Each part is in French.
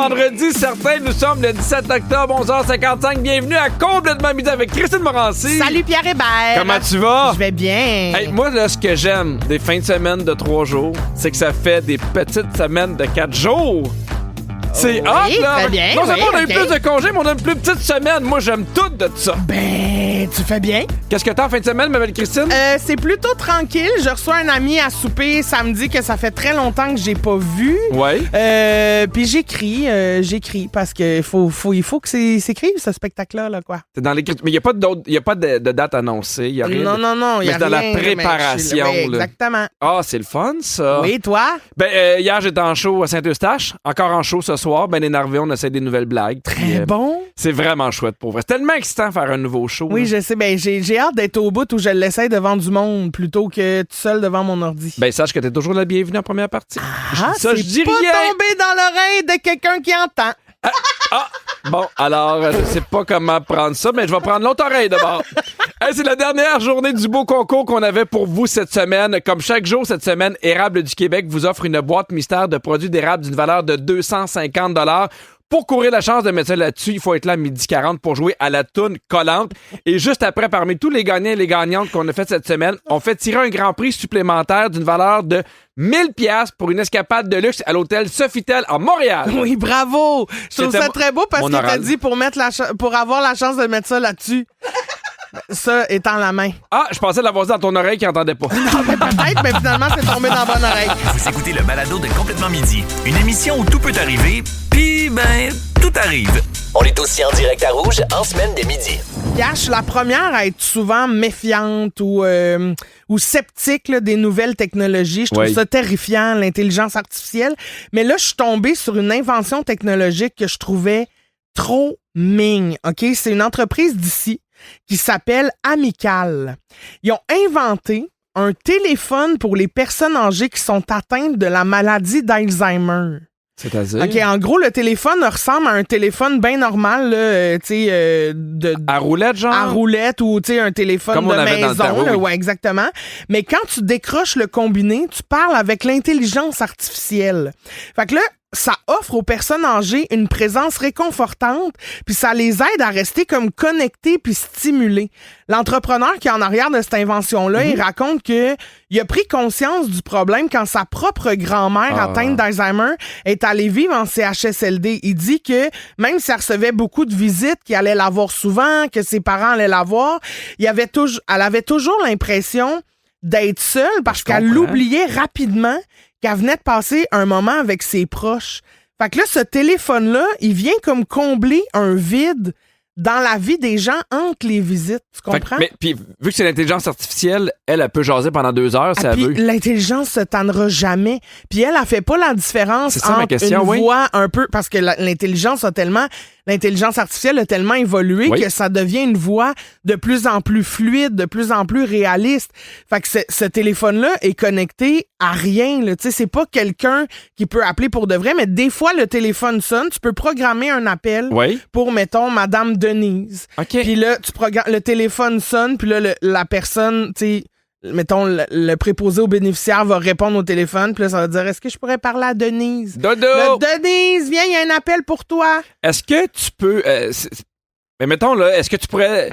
vendredi certain. Nous sommes le 17 octobre, 11h55. Bienvenue à Complètement Midi avec Christine Morancy. Salut Pierre Hébert. Comment tu vas? Je vais bien. Hey, moi, là, ce que j'aime des fins de semaine de 3 jours, c'est que ça fait des petites semaines de 4 jours. C'est hot, là! Très bien, Non seulement on a eu ok. plus de congés, mais on a une plus petite semaine. Moi, j'aime tout de ça. Ben, tu fais bien. Qu'est-ce que t'as en fin de semaine, ma belle Christine? C'est plutôt tranquille. Je reçois un ami à souper samedi que ça fait très longtemps que j'ai pas vu. Ouais. Puis j'écris parce que il faut que s'écrive ce spectacle-là, là, quoi. C'est dans l'écriture. Mais il n'y a pas de date annoncée. Y a rien Non, il y mais a c'est dans rien, la préparation. Oui, là. exactement. Ah, c'est le fun, ça. Oui, toi? Ben, hier, j'étais en show à Saint-Eustache. Encore en show ce soir. Ben énervé, on essaie des nouvelles blagues. Très bon. C'est vraiment chouette pour vrai. C'est tellement excitant de faire un nouveau show. Oui, là. je sais. Ben, j'ai hâte d'être au bout où je l'essaie devant du monde plutôt que tout seul devant mon ordi. Ben, sache que t'es toujours la bienvenue en première partie. C'est je dis pas rien. tomber dans l'oreille de quelqu'un qui entend. Bon, alors, je sais pas comment prendre ça, mais je vais prendre l'autre oreille d'abord. Hey, c'est la dernière journée du beau concours qu'on avait pour vous cette semaine. Comme chaque jour cette semaine, Érable du Québec vous offre une boîte mystère de produits d'érable d'une valeur de 250 $. Pour courir la chance de mettre ça là-dessus, il faut être là à 12h40 pour jouer à la toune collante. Et juste après, parmi tous les gagnants et les gagnantes qu'on a fait cette semaine, on fait tirer un grand prix supplémentaire d'une valeur de 1000$ pour une escapade de luxe à l'hôtel Sofitel à Montréal. Oui, bravo! Je trouve ça C'était très beau parce mon qu'il t'a oral. dit pour avoir la chance de mettre ça là-dessus. Ça étant la main. Ah, je pensais l'avoir dit dans ton oreille qui n'entendait pas. Ben, peut-être, mais finalement, c'est tombé dans la bonne oreille. Vous écoutez le balado de Complètement Midi, une émission où tout peut arriver, puis ben, tout arrive. On est aussi en direct à Rouge en semaine dès midi. Pierre, je suis la première à être souvent méfiante ou sceptique là, des nouvelles technologies. Je trouve Oui. ça terrifiant, l'intelligence artificielle. Mais là, je suis tombée sur une invention technologique que je trouvais trop migne. OK? C'est une entreprise d'ici qui s'appelle Amical. Ils ont inventé un téléphone pour les personnes âgées qui sont atteintes de la maladie d'Alzheimer. C'est-à-dire? OK, en gros, le téléphone ressemble à un téléphone bien normal, là, tu sais, À roulette, genre? à roulette ou tu sais un téléphone Comme de on avait dans le maison, temps, oui, là, oui. ouais, exactement. Mais quand tu décroches le combiné, tu parles avec l'intelligence artificielle. Fait que là, ça offre aux personnes âgées une présence réconfortante, puis ça les aide à rester comme connectés puis stimulés. L'entrepreneur qui est en arrière de cette invention-là, il raconte que il a pris conscience du problème quand sa propre grand-mère atteinte d'Alzheimer est allée vivre en CHSLD. Il dit que même si elle recevait beaucoup de visites, qu'il allait la voir souvent, que ses parents allaient la voir, elle avait toujours l'impression d'être seule parce qu'elle comprends. l'oubliait rapidement qu'elle venait de passer un moment avec ses proches. Fait que là, ce téléphone-là, il vient comme combler un vide dans la vie des gens entre les visites. Tu Fait que- comprends? mais puis vu que c'est l'intelligence artificielle, elle peut jaser pendant 2 heures si Ah, elle puis veut. l'intelligence se tannera jamais. Puis elle fait pas la différence C'est ça, ma entre question, une oui. voix un peu... Parce que l'intelligence artificielle a tellement évolué Oui. que ça devient une voix de plus en plus fluide, de plus en plus réaliste. Fait que ce téléphone-là est connecté à rien. Là. Tu sais, c'est pas quelqu'un qui peut appeler pour de vrai, mais des fois, le téléphone sonne. Tu peux programmer un appel Oui. pour, mettons, Madame Denise. OK. Puis là, le téléphone sonne, puis là, la personne, tu sais, mettons, le préposé au bénéficiaire va répondre au téléphone, puis là, ça va dire, est-ce que je pourrais parler à Denise? Dodo! Là, Denise, viens, il y a un appel pour toi. Est-ce que tu peux... mais mettons, là, est-ce que tu pourrais...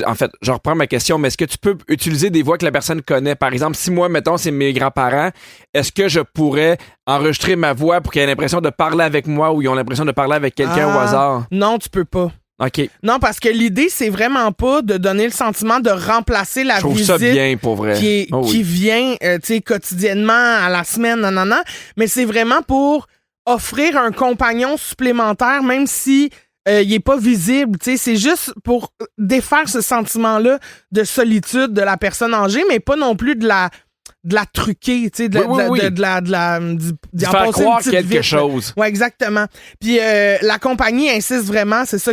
en fait, je reprends ma question, mais est-ce que tu peux utiliser des voix que la personne connaît? Par exemple, si moi, mettons, c'est mes grands-parents, est-ce que je pourrais enregistrer ma voix pour qu'ils aient l'impression de parler avec moi ou ils ont l'impression de parler avec quelqu'un au hasard? Non, tu peux pas. OK. Non, parce que l'idée, c'est vraiment pas de donner le sentiment de remplacer la Je trouve visite ça bien, pour vrai. Oh oui. qui vient, tu sais, quotidiennement, à la semaine, nanana. Mais c'est vraiment pour offrir un compagnon supplémentaire, même si il est pas visible, tu sais. C'est juste pour défaire ce sentiment-là de solitude de la personne âgée, mais pas non plus de la truquer, tu sais, d'y en faire passer une croire petite quelque vite. chose. Ouais, exactement. Puis la compagnie insiste vraiment, c'est ça,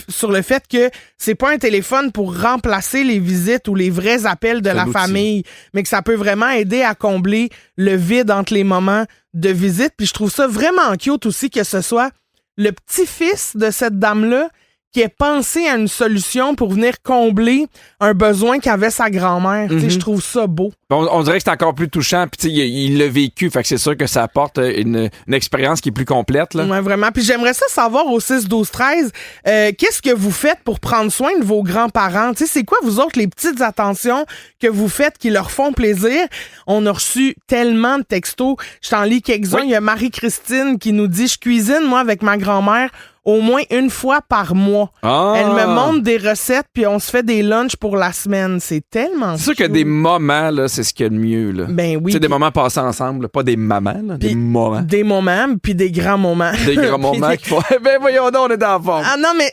sur le fait que c'est pas un téléphone pour remplacer les visites ou les vrais appels de C'est la l'outil. famille, mais que ça peut vraiment aider à combler le vide entre les moments de visite. Puis je trouve ça vraiment cute aussi que ce soit le petit-fils de cette dame-là qui ait pensé à une solution pour venir combler un besoin qu'avait sa grand-mère. Tu sais, je trouve ça beau. On dirait que c'est encore plus touchant. Puis, tu sais, il l'a vécu. Fait que c'est sûr que ça apporte une expérience qui est plus complète, là. Ouais, vraiment. Puis j'aimerais ça savoir au 6-12-13, qu'est-ce que vous faites pour prendre soin de vos grands-parents? Tu sais, c'est quoi, vous autres, les petites attentions que vous faites qui leur font plaisir? On a reçu tellement de textos. Je t'en lis quelques-uns. Oui. Il y a Marie-Christine qui nous dit « Je cuisine, moi, avec ma grand-mère, au moins une fois par mois. Ah. Elle me montre des recettes, puis on se fait des lunchs pour la semaine. » C'est tellement C'est sûr que cute. des moments, là, c'est ce qu'il y a de mieux, là. Ben oui. Tu sais, des puis- moments passés ensemble, là, pas des mamans, là, des puis moments. Des moments, puis des grands moments. Des grands Puis moments des- qui font. Ben voyons donc, on est dans la forme. Ah non, mais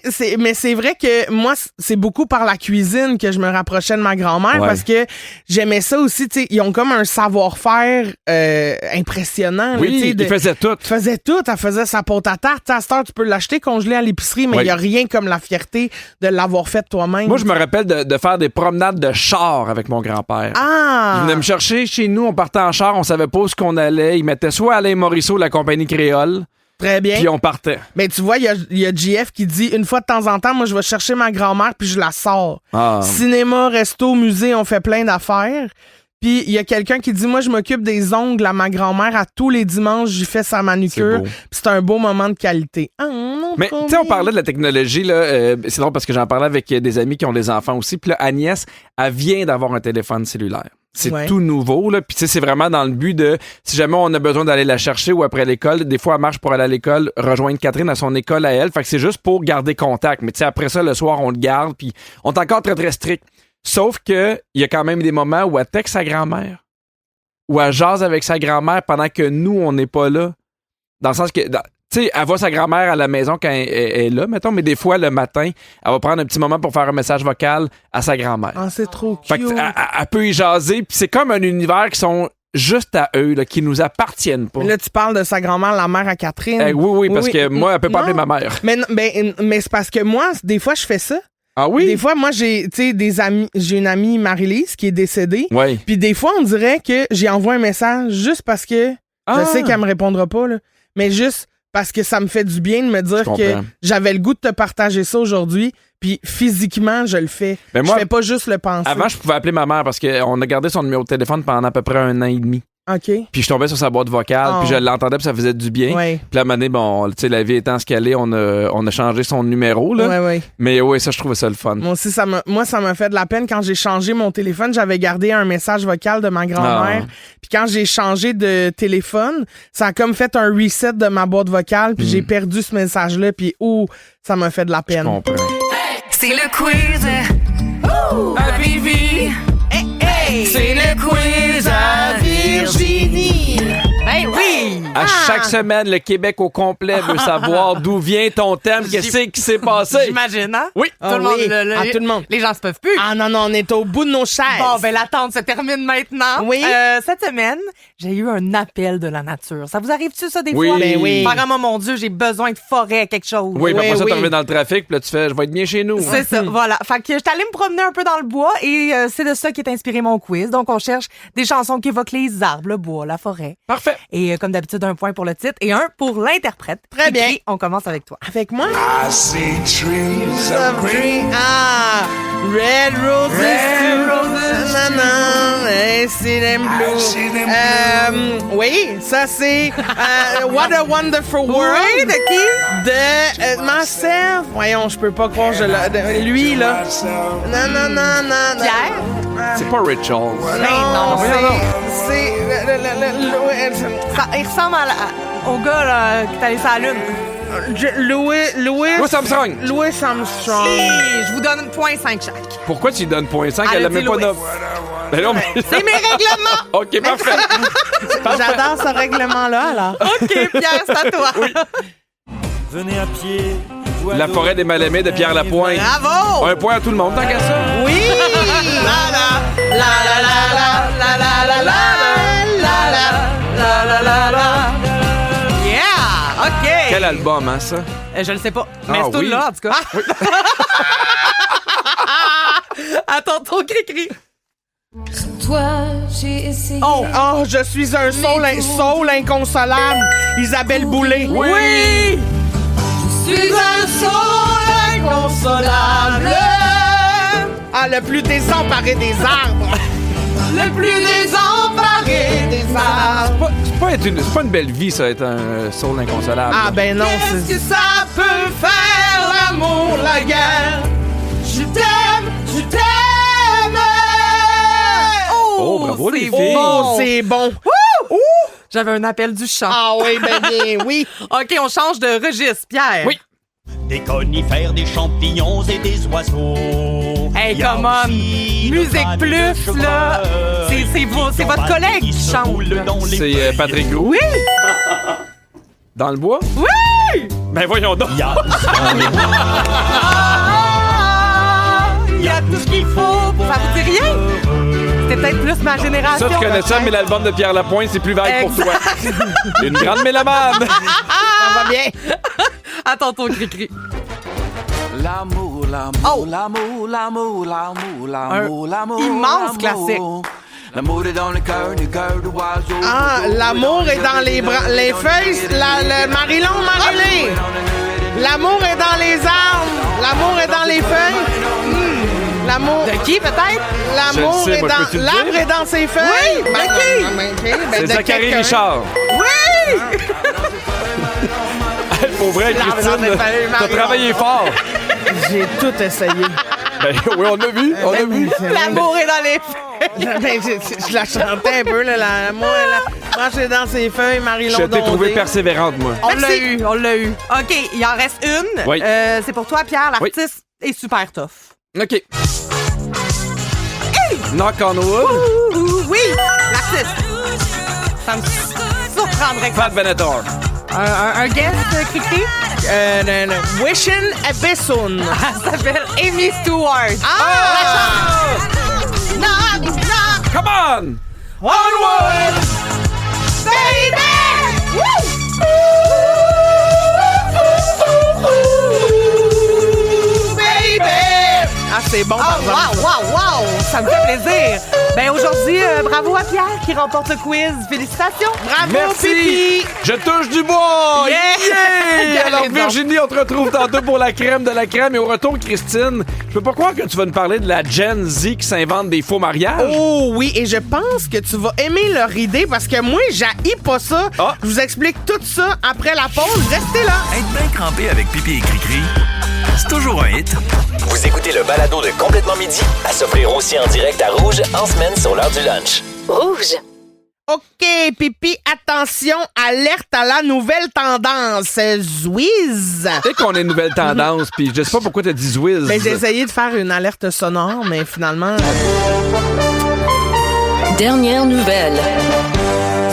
c'est vrai que moi, c'est beaucoup par la cuisine que je me rapprochais de ma grand-mère Ouais. parce que j'aimais ça aussi. Tu sais, ils ont comme un savoir-faire impressionnant. là, tu sais, Oui, il faisait tout. Elle faisait tout. Elle faisait sa pâte à tarte. À cette heure, tu peux l'acheter congelé à l'épicerie, mais il Oui. n'y a rien comme la fierté de l'avoir fait toi-même. Moi, je me rappelle de faire des promenades de char avec mon grand-père. Ah! Il venait me chercher chez nous, on partait en char, on savait pas où ce qu'on allait. Il mettait soit Alain Morisseau, la compagnie créole, Très bien. puis on partait. Mais tu vois, il y a JF qui dit une fois de temps en temps, moi, je vais chercher ma grand-mère puis je la sors. Ah. Cinéma, resto, musée, on fait plein d'affaires. Puis il y a quelqu'un qui dit moi je m'occupe des ongles à ma grand-mère à tous les dimanches, j'y fais sa manucure. C'est beau. Puis c'est un beau moment de qualité. Ah, non, Mais tu sais, on parlait de la technologie, là. C'est drôle parce que j'en parlais avec des amis qui ont des enfants aussi. Puis là, Agnès, elle vient d'avoir un téléphone cellulaire. C'est Ouais. tout nouveau, là. Puis tu sais, c'est vraiment dans le but de, si jamais on a besoin d'aller la chercher ou après l'école, des fois, elle marche pour aller à l'école, rejoindre Catherine à son école à elle. Fait que c'est juste pour garder contact. Mais tu sais, après ça, le soir, on le garde. Puis on est encore très, très strict. Sauf que il y a quand même des moments où elle texte sa grand-mère. Ou elle jase avec sa grand-mère pendant que nous, on n'est pas là. Dans le sens que, tu sais, elle voit sa grand-mère à la maison quand elle est là, mettons, mais des fois, le matin, elle va prendre un petit moment pour faire un message vocal à sa grand-mère. Ah, c'est trop Fait cute. que, elle peut y jaser, puis c'est comme un univers qui sont juste à eux, là, qui nous appartiennent pas. Là, tu parles de sa grand-mère, la mère à Catherine. Oui, parce que moi, elle peut pas Non. appeler ma mère. Mais c'est parce que moi, des fois, je fais ça. Ah oui? Des fois, moi, j'ai des amis. J'ai une amie, Marie-Lise, qui est décédée. Oui. Puis des fois, on dirait que j'y envoie un message juste parce que je sais qu'elle me répondra pas, là. Mais juste parce que ça me fait du bien de me dire Je que comprends. j'avais le goût de te partager ça aujourd'hui. Puis physiquement, je le fais. Ben moi, je fais pas juste le penser. Avant, je pouvais appeler ma mère parce qu'on a gardé son numéro de téléphone pendant à peu près 1 an et demi. OK. Puis je tombais sur sa boîte vocale, Oh. puis je l'entendais, puis ça faisait du bien. Ouais. Puis là, à un moment donné, bon, tu sais, la vie étant ce qu'elle est, on a changé son numéro, là. Ouais. Mais oui, ça, je trouvais ça le fun. Moi aussi, ça m'a fait de la peine quand j'ai changé mon téléphone. J'avais gardé un message vocal de ma grand-mère. Puis quand j'ai changé de téléphone, ça a comme fait un reset de ma boîte vocale. Puis j'ai perdu ce message-là. Puis ça m'a fait de la Je peine. comprends. C'est le quiz à Vivi. C'est le quiz à Virginie. Ben oui. À chaque semaine, le Québec au complet veut savoir d'où vient ton thème, qu'est-ce qui s'est passé. J'imagine, hein? Oui. Tout le monde, oui. Tout le monde. Les gens se peuvent plus. Ah non, on est au bout de nos chaises. Bon, ben l'attente se termine maintenant. Oui. Cette semaine, j'ai eu un appel de la nature. Ça vous arrive-tu, ça, des Oui. fois? Ben oui. Apparemment, mon Dieu, j'ai besoin de forêt à quelque chose. Oui, puis après ça, oui. tu reviens dans le trafic, puis là, tu fais, je vais être bien chez nous. C'est ça, voilà. Fait que j'étais allée me promener un peu dans le bois et c'est de ça qui est inspiré mon quiz. Donc, on cherche des chansons qui évoquent les arbres, le bois, la forêt. Parfait. Et comme d'habitude, 1 point pour le titre et 1 pour l'interprète. Très bien. Écrit, on commence avec toi. Avec moi? I see trees of green. Ah! Red roses. Red roses. Nanana, I see them blue. I see them Oui, ça c'est What a Wonderful World. Oui, de qui? De myself. Voyons, je peux pas croire lui là. Myself. Non. Pierre? C'est pas Richard. Non, c'est Il ressemble au gars là, qui est allé sur la Lune. Louis Armstrong. Louis Armstrong. Et je vous donne 0.5 chaque. Pourquoi tu lui donnes 0.5? Elle Elle l'a a dit même pas Louis. nommé. Ben non, mais... C'est mes règlements! OK, parfait. J'adore ce règlement-là, alors. OK, Pierre, c'est à toi. Venez à pied. La forêt des mal-aimés de Pierre Lapointe. Bravo! 1 point à tout le monde, tant qu'à ça. Oui! Yeah! OK! Quel album, hein, ça? Je le sais pas. Mais Ah, c'est tout oui. là, en tout cas. Attends, trop cri-cri. Toi, j'ai essayé. Oh, je suis un soul inconsolable. Isabelle Boulay. Oui! Je suis un soul inconsolable. Ah, le plus désemparé des arbres. Le plus désemparé des arbres. C'est pas une belle vie, ça, être un soul inconsolable. Ah, ben non, Qu'est-ce c'est... que ça peut faire, l'amour, la guerre? Je t'aime, je t'aime. Oh, bravo, les c'est filles. Oh, c'est bon. J'avais un appel du chant. Ah oui, ben bien, oui. OK, on change de registre, Pierre. Oui. Des conifères, des champignons et des oiseaux. Hey, Y a come on. aussi le Musique fan plus, de chevreuil là. C'est votre collègue qui se chante, roule là. dans les C'est Patrick Gou. Oui! Dans le bois? Oui! Ben voyons donc. Il y a Il y a tout ce qu'il faut. Ça vous dit rien? C'était peut-être plus ma génération. Ça, tu connais ça, mais l'album de Pierre Lapointe, c'est plus vague pour toi. Une grande mélomane. Ça va bien. À ton tour, Cri-Cri. L'amour, l'amour, Oh. l'amour, l'amour, l'amour, l'amour, l'amour. immense l'amour. classique. L'amour est dans le cœur de oiseau. Ah, l'amour est dans les feuilles, le Marilyn. L'amour est dans les arbres. L'amour est dans les feuilles. L'amour. De qui, peut-être? L'amour Je le sais, est moi, je dans. peux te le L'arbre dire? est dans ses feuilles. Oui, de qui? Ben, C'est de Zachary quelqu'un. Richard. Oui! Pour vrai, L'arbre Christine, dans ses feuilles, t'as Marilyn. travaillé fort. J'ai tout essayé. Ben oui, on a vu, on a vu. L'amour est dans les feuilles. Ben, je la chantais un peu, là. L'amour, branché dans ses feuilles, Marilyn. Je t'ai trouvé persévérante, moi. On l'a Merci. eu, on l'a eu. OK, il en reste une. Oui. C'est pour toi, Pierre. L'artiste est super tough. OK. Knock on wood. Oui, l'artiste. Ça me surprendrait que Pat Benatar. un guest, Cri-Cri. Wishing Abyssum. Elle s'appelle Amy Stewart. Ah! Knock, knock, Come on! Onward! baby! Baby! Ah, c'est bon, par Oh, exemple. wow! Ça me fait plaisir. Ben aujourd'hui, bravo à Pierre qui remporte le quiz. Félicitations. Bravo, Merci! Pipi! Je touche du bois! Yeah! Yeah! Alors, Allez, donc. Virginie, on te retrouve tantôt pour la crème de la crème. Et au retour, Christine, je peux pas croire que tu vas nous parler de la Gen Z qui s'invente des faux mariages. Oh oui, et je pense que tu vas aimer leur idée parce que moi, j'haïs pas ça. Ah. Je vous explique tout ça après la pause. Restez là. Être bien crampé avec Pipi et Cri-Cri, c'est toujours un hit. Vous écoutez le balado de Complètement Midi à s'offrir aussi en direct à Rouge en semaine sur l'heure du lunch. Rouge. OK, Pipi, attention, alerte à la nouvelle tendance. Zwiz. Tu sais qu'on a une nouvelle tendance, puis je sais pas pourquoi t'as dit Zwiz. Ben, j'ai essayé de faire une alerte sonore, mais finalement, Dernière nouvelle.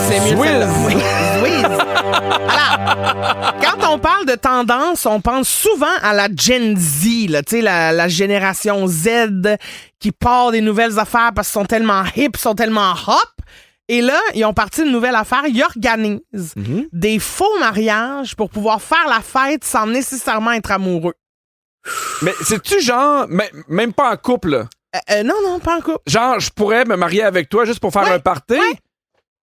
c'est mieux Zwiz. celle-là. Oui, Zwiz. Alors, quand on parle de tendance, on pense souvent à la Gen Z, là, tu sais, la génération Z qui part des nouvelles affaires parce qu'ils sont tellement hip, sont tellement hop. Et là, ils ont parti une nouvelle affaire. Ils organisent des faux mariages pour pouvoir faire la fête sans nécessairement être amoureux. Mais c'est-tu genre, même pas en couple, là? Non, pas en couple. Genre, je pourrais me marier avec toi juste pour faire Ouais, un party? ouais.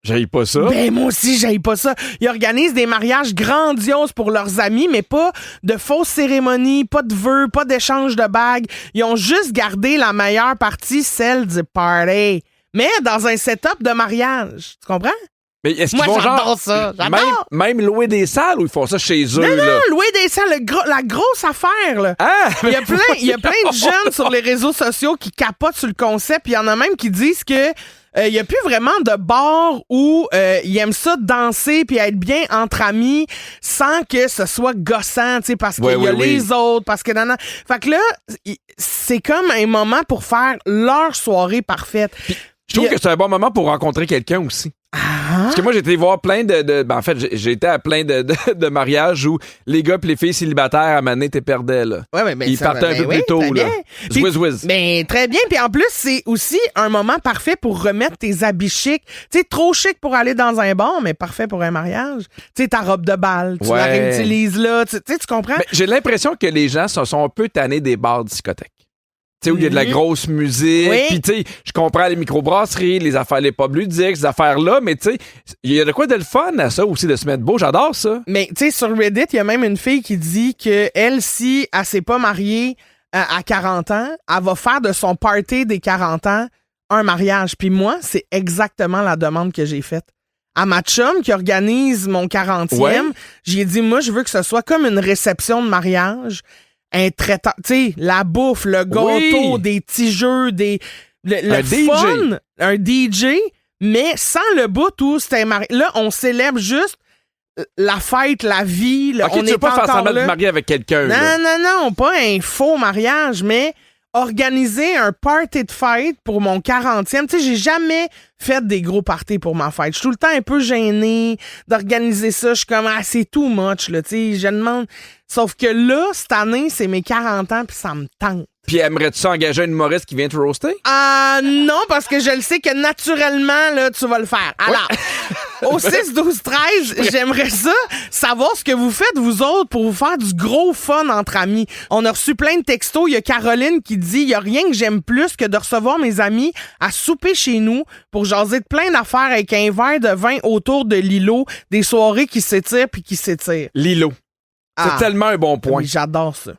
J'haïs pas ça. Ben, moi aussi, j'aille pas ça. Ils organisent des mariages grandioses pour leurs amis, mais pas de fausses cérémonies, pas de vœux, pas d'échange de bagues. Ils ont juste gardé la meilleure partie, celle du party. Mais dans un setup de mariage. Tu comprends? Mais est-ce qu'ils Moi, vont j'adore genre ça. J'adore. même louer des salles ou ils font ça chez eux, Non, là? non, louer des salles, la grosse affaire, là. Ah! Il y a plein de jeunes sur les réseaux sociaux qui capotent sur le concept. Il y en a même qui disent que il y a plus vraiment de bar où ils aiment ça danser puis être bien entre amis sans que ce soit gossant, tu sais, parce qu'il y a les autres, parce que non. Fait que là, c'est comme un moment pour faire leur soirée parfaite. Je trouve que c'est un bon moment pour rencontrer quelqu'un aussi. Ah. Parce que moi, j'ai été voir plein en fait, j'ai été à plein de mariages où les gars et les filles célibataires, à un moment donné, t'es perdais, là. Ouais, ben, Ils ça, partaient un peu plus tôt, très là. bien. Puis- Zwiz. Ben, très bien. Puis en plus, c'est aussi un moment parfait pour remettre tes habits chics. Tu sais, trop chic pour aller dans un bar, mais parfait pour un mariage. Tu sais, ta robe de bal, tu la Ouais. réutilises là. Tu sais, tu comprends? Mais j'ai l'impression que les gens se sont un peu tannés des bars discothèques. sais, où il y a de la grosse musique. Oui. Puis, tu sais, je comprends les microbrasseries, les affaires, les pubs ludiques, ces affaires-là, mais tu sais, il y a de quoi de le fun à ça aussi, de se mettre beau. J'adore ça. Mais tu sais, sur Reddit, il y a même une fille qui dit que elle, si elle s'est pas mariée à 40 ans, elle va faire de son party des 40 ans un mariage. Puis moi, c'est exactement la demande que j'ai faite. À ma chum qui organise mon 40e, Ouais. j'ai dit, moi, je veux que ce soit comme une réception de mariage. Un traiteur, tu sais, la bouffe, le gâteau, Oui. des petits jeux, le Un DJ. fun, un DJ, mais sans le bout où c'était marié. Là, on célèbre juste la fête, la vie. OK, on tu veux pas faire encore semblant de là. te marier avec quelqu'un. là. Non, pas un faux mariage, mais organiser un party de fête pour mon 40e. Tu sais, j'ai jamais fait des gros parties pour ma fête. Je suis tout le temps un peu gênée d'organiser ça. Je suis comme, c'est too much, là, tu sais. Je demande... Sauf que là, cette année, c'est mes 40 ans, puis ça me tente. Puis aimerais-tu engager un humoriste qui vient te roaster? Non, parce que je le sais que naturellement, là, tu vas le faire. Alors, au 6, 12, 13, j'aimerais ça, savoir ce que vous faites, vous autres, pour vous faire du gros fun entre amis. On a reçu plein de textos. Il y a Caroline qui dit, il y a rien que j'aime plus que de recevoir mes amis à souper chez nous pour jaser de plein d'affaires avec un verre de vin autour de l'îlot, des soirées qui s'étirent puis qui s'étirent. Lilo. C'est tellement un bon point. Oui, j'adore ça.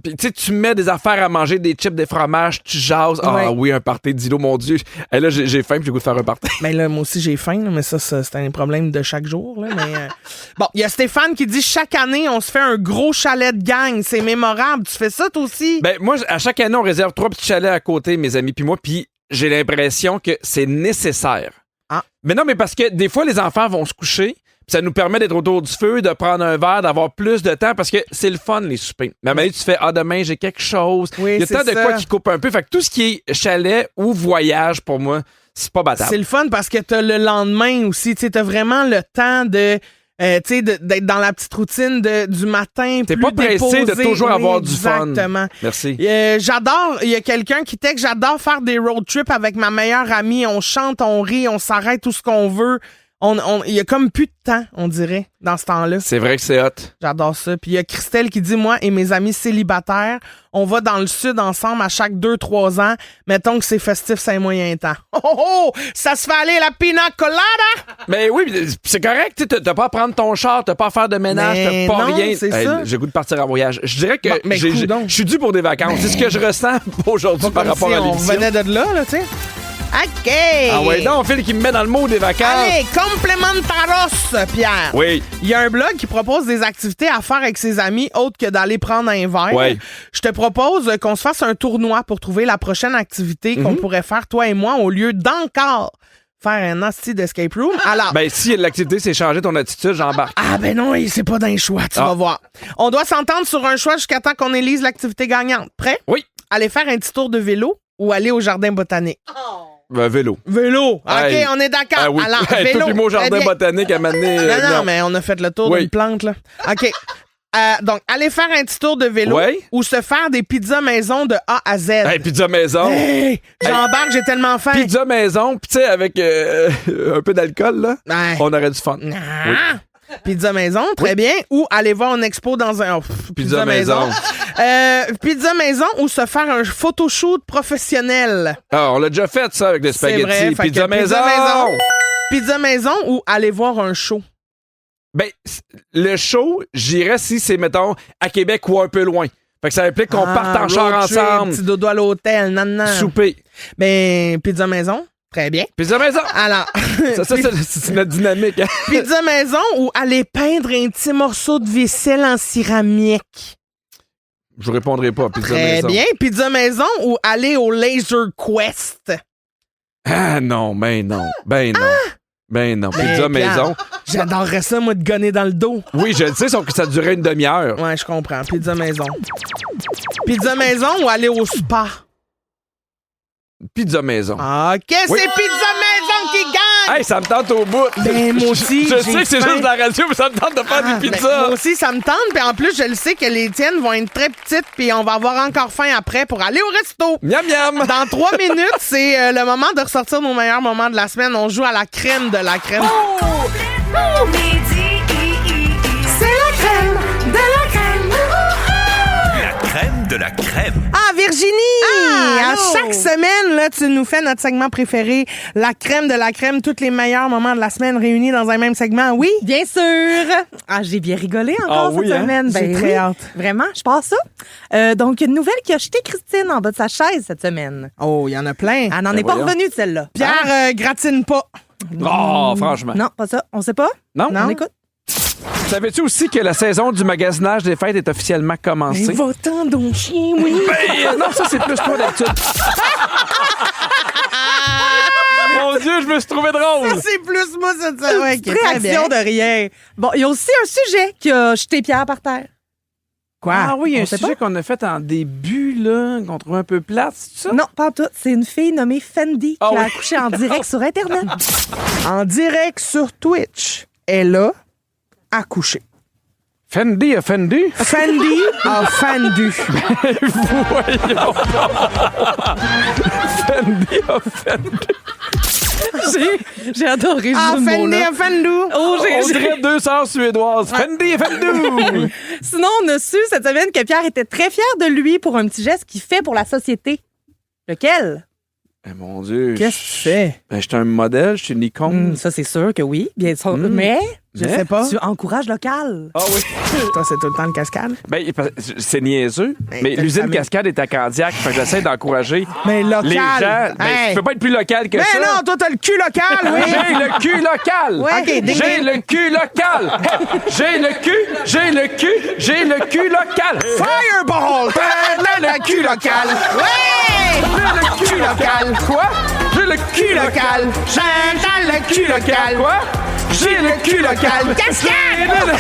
Puis, tu sais, tu mets des affaires à manger, des chips, des fromages, tu jases. Ah Ouais. oui, un party d'îlot, mon Dieu. Et là, j'ai faim, puis j'ai goût de faire un party. Mais là, moi aussi, j'ai faim, là, mais ça, c'est un problème de chaque jour. Là, mais, Bon, il y a Stéphane qui dit, chaque année, on se fait un gros chalet de gang. C'est mémorable. Tu fais ça, toi aussi? Ben, moi, à chaque année, on réserve 3 petits chalets à côté, mes amis, puis moi, puis j'ai l'impression que c'est nécessaire. Ah. Mais non, mais parce que des fois, les enfants vont se coucher, puis ça nous permet d'être autour du feu, de prendre un verre, d'avoir plus de temps, parce que c'est le fun, les soupers. Mais à un moment donné, tu fais, demain, j'ai quelque chose. Oui, il y a c'est tant de ça. quoi qui coupe un peu. Fait que tout ce qui est chalet ou voyage, pour moi, c'est pas battable. C'est le fun parce que t'as le lendemain aussi. Tu sais, t'as vraiment le temps de... tu sais, d'être dans la petite routine du matin. T'es plus pas pressé de déposé. toujours Oui, avoir du fun. Exactement. Merci. J'adore, il y a quelqu'un qui texte, j'adore faire des road trips avec ma meilleure amie. On chante, on rit, on s'arrête tout ce qu'on veut. Il y a comme plus de temps, on dirait, dans ce temps-là. C'est vrai que c'est hot. J'adore ça. Puis il y a Christelle qui dit, moi et mes amis célibataires, on va dans le sud ensemble à chaque 2-3 ans. Mettons que c'est festif, c'est un moyen temps. Oh! Ça se fait aller la pina colada! Mais oui, c'est correct. Tu sais, t'as pas à prendre ton char, t'as pas à faire de ménage, Mais t'as pas non, rien. c'est ça. J'ai le goût de partir en voyage. Je dirais que Bon, mais je coudonc. suis dû pour des vacances. C'est ce que je ressens aujourd'hui par Comme rapport si à on l'émission. revenait de là, tu sais. OK! Ah ouais, non, Phil qui me met dans le mot des vacances. Allez, complémentaros, Pierre. Oui. Il y a un blog qui propose des activités à faire avec ses amis autres que d'aller prendre un verre. Ouais. Je te propose qu'on se fasse un tournoi pour trouver la prochaine activité qu'on pourrait faire, toi et moi, au lieu d'encore faire un hostie d'escape room. Alors, Ben, si l'activité, c'est changer ton attitude, j'embarque. ben non, c'est pas d'un choix, tu vas voir. On doit s'entendre sur un choix jusqu'à temps qu'on élise l'activité gagnante. Prêt? Oui. Aller faire un petit tour de vélo ou aller au jardin botanique? Vélo. Vélo. OK, Hey. on est d'accord. Ah oui. Alors, Hey, vélo. toi puis moi au très jardin bien. botanique à m'amener. Non, mais on a fait le tour Oui. d'une plante, là. OK. Donc, aller faire un petit tour de vélo Ouais. ou se faire des pizzas maison de A à Z. Hey, pizza maison. Hey, j'embarque, j'ai tellement faim. Pizza maison, pis tu sais, avec un peu d'alcool, là, Ouais. on aurait du fun. Ah! Pizza maison, très bien. Ou aller voir une expo dans un... Pizza maison. Pizza maison ou se faire un photoshoot professionnel. Ah, on l'a déjà fait, ça, avec des C'est vrai, spaghettis. fait Pizza que maison. Pizza maison ou aller voir un show. Ben, le show, j'irais si c'est, mettons, à Québec ou un peu loin. Fait que ça implique qu'on parte en road char trip, ensemble, Petit dodo à l'hôtel, nan. souper. Ben, pizza maison, très bien. Pizza maison. Alors, Ça, c'est notre dynamique. Hein? pizza maison ou aller peindre un petit morceau de vaisselle en céramique. Je vous répondrai pas. Pizza Très maison. bien. Pizza maison ou aller au Laser Quest. Ah non, ben non. Ben non. Ben non. Ben, Pizza Pierre, maison. J'adorerais ça, moi, de gonner dans le dos. Oui, je le sais, sauf que ça durait une demi-heure. Ouais, je comprends. Pizza maison. Pizza maison ou aller au spa. Pizza maison. OK, c'est Oui. Pizza maison qui gagne! Hey, ça me tente au bout. Ben, moi aussi, Je j'ai sais que c'est faim. juste la radio, mais ça me tente de faire Ah, des ben, pizzas. moi aussi, ça me tente. Puis en plus, je le sais que les tiennes vont être très petites. Puis on va avoir encore faim après pour aller au resto. Miam, miam. Dans 3 minutes, c'est le moment de ressortir nos meilleurs moments de la semaine. On joue à la crème de la crème. La crème de la crème. Ah, Virginie! À allô? chaque semaine, là, tu nous fais notre segment préféré, la crème de la crème, tous les meilleurs moments de la semaine réunis dans un même segment, oui? Bien sûr. Ah, j'ai bien rigolé encore oui, cette hein? semaine. J'ai très hâte. Vraiment, je passe ça. Donc, une nouvelle qui a jeté Christine en bas de sa chaise cette semaine. Oh, il y en a plein. Elle n'en est pas voyons. revenue de celle-là. Pierre, gratine pas. Oh, franchement. Non, pas ça. On sait pas? Non? On écoute. Savais-tu aussi que la saison du magasinage des fêtes est officiellement commencée? Va-t'en donc chien, oui. Non, ça, c'est plus toi d'habitude. Mon Dieu, je me suis trouvé drôle. C'est plus moi, cette semaine. Ouais, ok, très bien. Réaction de rien. Bon, il y a aussi un sujet qui a jeté Pierre par terre. Quoi? Ah oui, il y a On un sait sujet qu'on a fait en début, là, qu'on trouvait un peu plate, c'est ça? Non, pas en tout. C'est une fille nommée Fendi Ah qui a oui. accouché en direct sur Internet. En direct sur Twitch, elle a accouché. Fendi a Fendi? Fendi a fendu. Voyons. Fendi a Fendi. J'ai adoré Ah, ce Fendi mot-là. a fendu. Oh, On dirait deux sœurs suédoises. Fendi a Fendi. Sinon, on a su cette semaine que Pierre était très fier de lui pour un petit geste qu'il fait pour la société. Lequel? Eh, mon Dieu. Qu'est-ce que tu fais? Ben, j'étais un modèle, je suis une icône. Ça, c'est sûr que oui, bien sûr. Mais Je sais pas. tu encourages local. Ah oui. Toi, c'est tout le temps le cascade. Ben, c'est niaiseux, mais t'as l'usine le fameux. Cascade est à Candiac. Fait que j'essaie d'encourager Mais local. les gens. Ben, Hey. tu peux pas être plus local que Mais ça. non, toi, t'as le cul local, oui. J'ai le cul local. Ouais. OK, ding, J'ai ding. le cul local. Hey, j'ai le cul local. Fireball! Le cul local. Ouais! Le cul local. Quoi? J'ai le cul local. Chantal, le cul local. Quoi? J'ai le cul local. Cascade!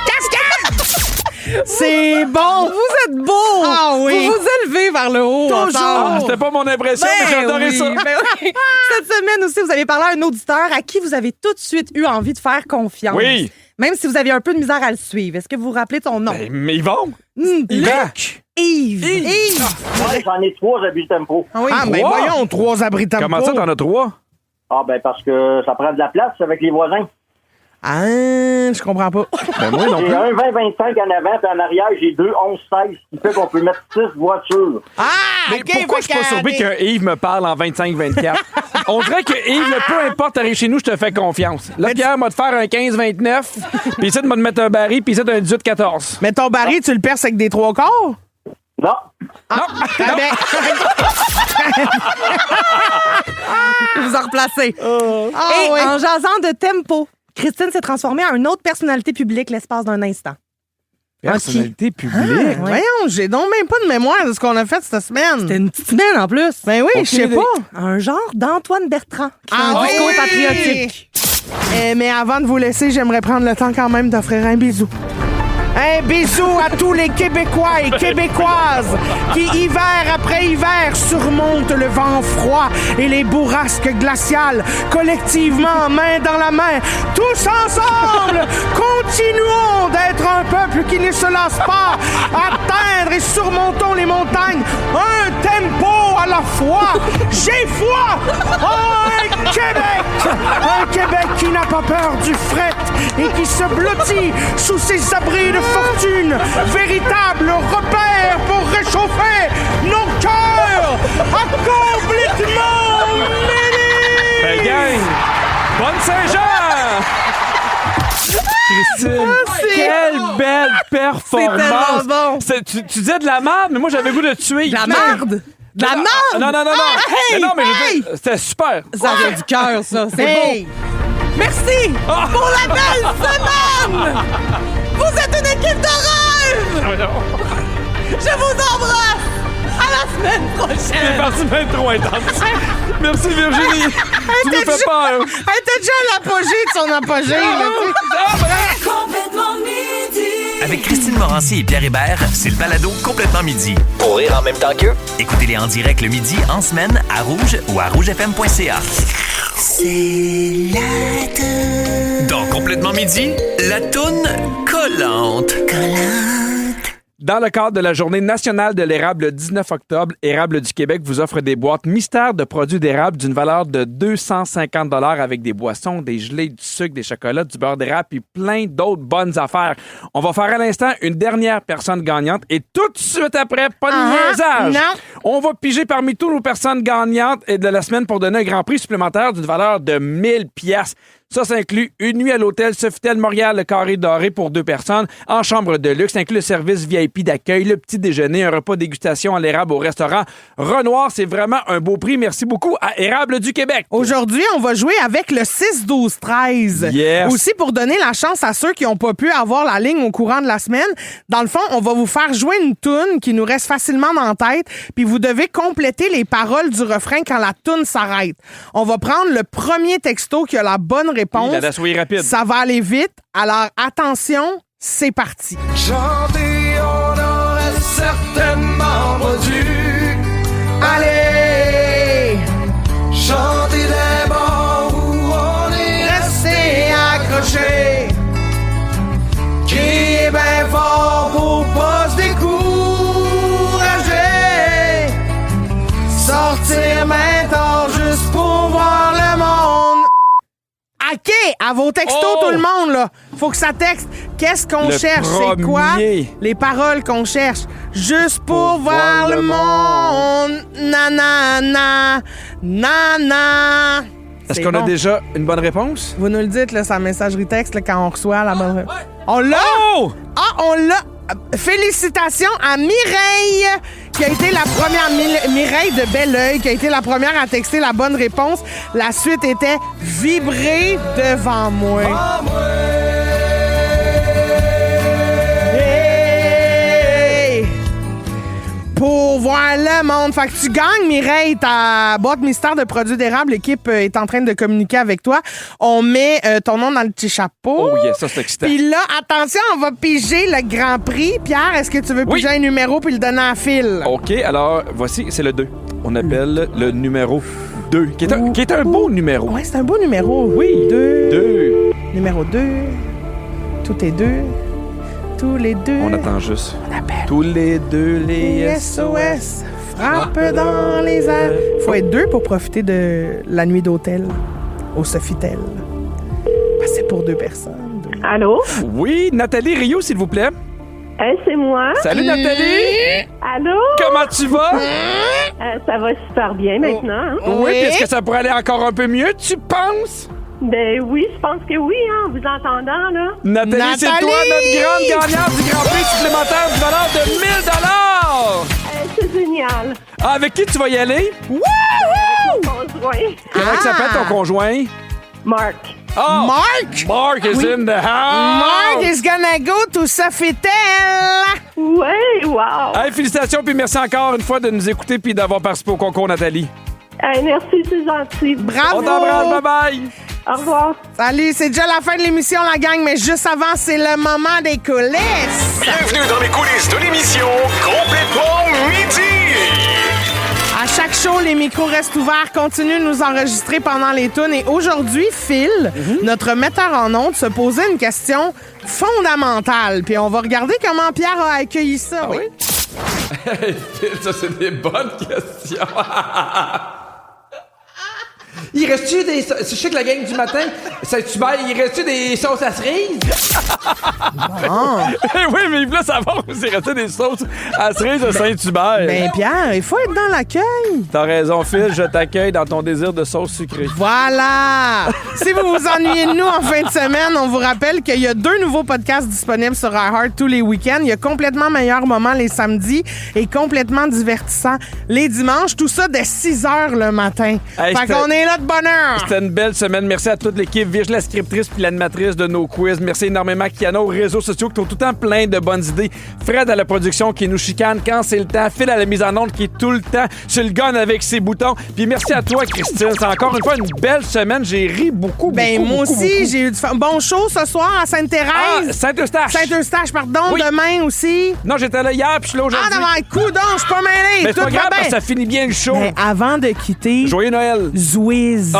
Cascade! C'est bon. Vous êtes beau! Ah oui. Vous vous élevez vers le haut. Toujours. Ah, ensemble. c'était pas mon impression, mais j'ai adoré oui, ça. ben oui. Cette semaine aussi, vous avez parlé à un auditeur à qui vous avez tout de suite eu envie de faire confiance. Oui. Même si vous aviez un peu de misère à le suivre. Est-ce que vous vous rappelez de son nom? Ben, mais Yvon. Luc. Yves. Ouais, j'en ai 3 abus de tempo. Ah, ben Trois? voyons, 3 abris de tempo. Comment ça, t'en as 3? Ah, ben parce que ça prend de la place avec les voisins. Ah, je comprends pas. Ben, moi non J'ai plus. un 20-25 en avant, puis en arrière, j'ai 2 11-16, ce qui fait qu'on peut mettre 6 voitures. Ah, Mais OK, pourquoi je suis pas surpris qu'un Yves me parle en 25-24? On dirait que Yves, peu importe, t'arrives chez nous, je te fais confiance. Là, Pierre m'a de faire un 15-29, puis ici, de me mettre un baril, puis ici, un 18-14. Mais ton baril, tu le perces avec des 3 quarts? Non. Non, Ah, ben, Vous en replacez. ah, Et ouais. en jasant de tempo, Christine s'est transformée en une autre personnalité publique l'espace d'un instant. personnalité publique. Voyons, j'ai donc même pas de mémoire de ce qu'on a fait cette semaine. C'était une petite semaine en plus. Ben oui, je sais idée. pas. Un genre d'Antoine Bertrand qui fait Ah un oui! discours patriotique. Mais avant de vous laisser, j'aimerais prendre le temps quand même d'offrir un bisou. Un bisou à tous les Québécois et Québécoises qui, hiver après hiver, surmontent le vent froid et les bourrasques glaciales, collectivement, main dans la main, tous ensemble, continuons d'être un peuple qui ne se lasse pas, atteindre et surmontons les montagnes, un tempo à la fois. J'ai foi en un Québec! Un Québec qui n'a pas peur du fret et qui se blottit sous ses abris de fortune, véritable repère pour réchauffer nos cœurs à complètement mêlés! Ben, gang! Bonne Saint-Jean! Christine, quelle belle performance! C'est tellement bon. Tu disais de la merde, mais moi, j'avais le goût de te tuer. De la merde! De la merde! Non, non, non, non! Ah, hey, Mais non, mais je veux hey! dire, c'était super! Ça vient du cœur, ça. C'est Hey! beau. Merci pour la belle semaine! Vous êtes une équipe de rêve! Je vous embrasse! À la semaine C'est prochaine! parti bien trop intense. Merci, Virginie. Tu nous fais peur. Elle était déjà à l'apogée de son apogée. là, tu sais. Complètement midi. Avec Christine Morancy et Pierre Hébert, c'est le balado Complètement midi. Pour rire en même temps qu'eux, Écoutez-les en direct le midi, en semaine, à Rouge ou à rougefm.ca. C'est la toune Dans Complètement midi, la toune collante. collante. Dans le cadre de la Journée nationale de l'érable le 19 octobre, Érable du Québec vous offre des boîtes mystères de produits d'érable d'une valeur de 250 $ avec des boissons, des gelées, du sucre, des chocolats, du beurre d'érable et plein d'autres bonnes affaires. On va faire à l'instant une dernière personne gagnante et tout de suite après, pas de niaisage. Non. On va piger parmi toutes nos personnes gagnantes et de la semaine pour donner un grand prix supplémentaire d'une valeur de 1000 $. Ça inclut une nuit à l'hôtel Sofitel Montréal, le Carré Doré pour 2 personnes, en chambre de luxe. Ça inclut le service VIP d'accueil, le petit déjeuner, un repas dégustation à l'érable au restaurant Renoir. C'est vraiment un beau prix. Merci beaucoup à Érable du Québec. Aujourd'hui, on va jouer avec le 6-12-13. Yes. Aussi, pour donner la chance à ceux qui n'ont pas pu avoir la ligne au courant de la semaine, dans le fond, on va vous faire jouer une toune qui nous reste facilement dans la tête, puis vous devez compléter les paroles du refrain quand la toune s'arrête. On va prendre le premier texto qui a la bonne réponse. Soyez rapide. Ça va aller vite. Alors, attention, c'est parti. Chanter, on aurait certainement pas dû aller chanter des bords où on est resté accroché. Crier bien fort pour pas se décourager. Sortir maintenant juste pour voir le monde. OK, à vos textos, tout le monde, là. Faut que ça texte. Qu'est-ce qu'on Le cherche? C'est quoi? premier. Les paroles qu'on cherche. Juste pour voir le monde. Nanana. Nana. Est-ce qu'on a déjà une bonne réponse? Vous nous le dites, là, sa messagerie texte, là, quand on reçoit la bonne réponse. On l'a? Oh! Ah, on l'a! Félicitations à Mireille, qui a été la première, Mireille de Belleuil, qui a été la première à texter la bonne réponse. La suite était « Vibrer devant moi ». Hey! Pour voir le monde. Fait que tu gagnes, Mireille, ta boîte mystère de produits d'érable. L'équipe est en train de communiquer avec toi. On met ton nom dans le petit chapeau. Oh yes, ça c'est excitant. Puis là, attention, on va piger le Grand Prix. Pierre, est-ce que tu veux piger un numéro puis le donner à Phil? OK, alors voici, c'est le 2. On appelle le numéro 2, qui est un beau numéro. Ouais, c'est un beau numéro. Oui. 2. Numéro 2. Tout est 2. Tous les deux. On attend juste. On appelle. Tous les deux, les SOS frappent dans les airs. Faut être 2 pour profiter de la nuit d'hôtel au Sofitel. C'est pour 2 personnes. 2. Allô? Oui, Nathalie Rio, s'il vous plaît. C'est moi. Salut, Nathalie. Allô? Comment tu vas? Ça va super bien maintenant. Hein? Oui, puis est-ce que ça pourrait aller encore un peu mieux, tu penses? Ben oui, je pense que oui, hein, en vous entendant, là. Nathalie, c'est toi notre grande gagnante du Grand Prix supplémentaire du valeur de 1000 $. C'est génial. Ah, avec qui tu vas y aller? Wouhou! Mon conjoint. Comment il s'appelle ton conjoint? Marc. Oh! Marc! Mark is in the house! Marc is gonna go to Sofitel! Ouais, wow! Hey, félicitations, puis merci encore une fois de nous écouter puis d'avoir participé au concours, Nathalie. Hey, merci, c'est gentil. Bravo! On t'embrasse, bye-bye! Au revoir. Salut, c'est déjà la fin de l'émission, la gang, mais juste avant, c'est le moment des coulisses! Bienvenue dans les coulisses de l'émission Complètement Midi! À chaque show, les micros restent ouverts, continuent de nous enregistrer pendant les tunes. Et aujourd'hui, Phil, notre metteur en ondes, se posait une question fondamentale. Puis on va regarder comment Pierre a accueilli ça. Ah oui? Phil, ça, c'est des bonnes questions. Il reste-tu des... Je sais que la gang du matin, Saint-Hubert, il reste-tu des sauces à cerises? Oui, mais il voulait savoir s'il restait des sauces à cerises de Saint-Hubert. Ben Pierre, il faut être dans l'accueil. T'as raison, Phil, je t'accueille dans ton désir de sauce sucrée. Voilà! Si vous vous ennuyez de nous en fin de semaine, on vous rappelle qu'il y a 2 nouveaux podcasts disponibles sur iHeart tous les week-ends. Il y a Complètement Meilleur Moment les samedis et Complètement Divertissant les dimanches. Tout ça dès 6h le matin. Hey, fait qu'on est là de bonne heure. C'était une belle semaine. Merci à toute l'équipe. Virge, la scriptrice puis l'animatrice de nos quiz. Merci énormément, Kiana, aux réseaux sociaux qui ont tout le temps plein de bonnes idées. Fred à la production qui nous chicane quand c'est le temps. Phil à la mise en onde qui est tout le temps sur le gun avec ses boutons. Puis merci à toi, Christine. C'est encore une fois une belle semaine. J'ai ri beaucoup, Ben moi aussi, j'ai eu du bon show ce soir à Sainte-Thérèse. Ah, Saint-Eustache. Saint-Eustache, pardon. Oui. Demain aussi. Non, j'étais là hier puis je suis là aujourd'hui. Ah, devant le coup, donc, je suis pas mêlé. Mais c'est Tout pas va grave bien. parce que ça finit bien le show. Mais avant de quitter, Joyeux Noël. Zouir. bise.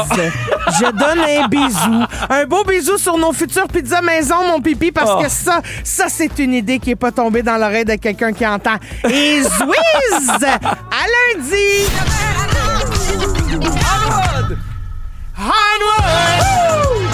Je donne un bisou. Un beau bisou sur nos futures pizzas maison, mon pipi, parce que ça, c'est une idée qui est pas tombée dans l'oreille de quelqu'un qui entend. Et Zwiz! À lundi! Onward!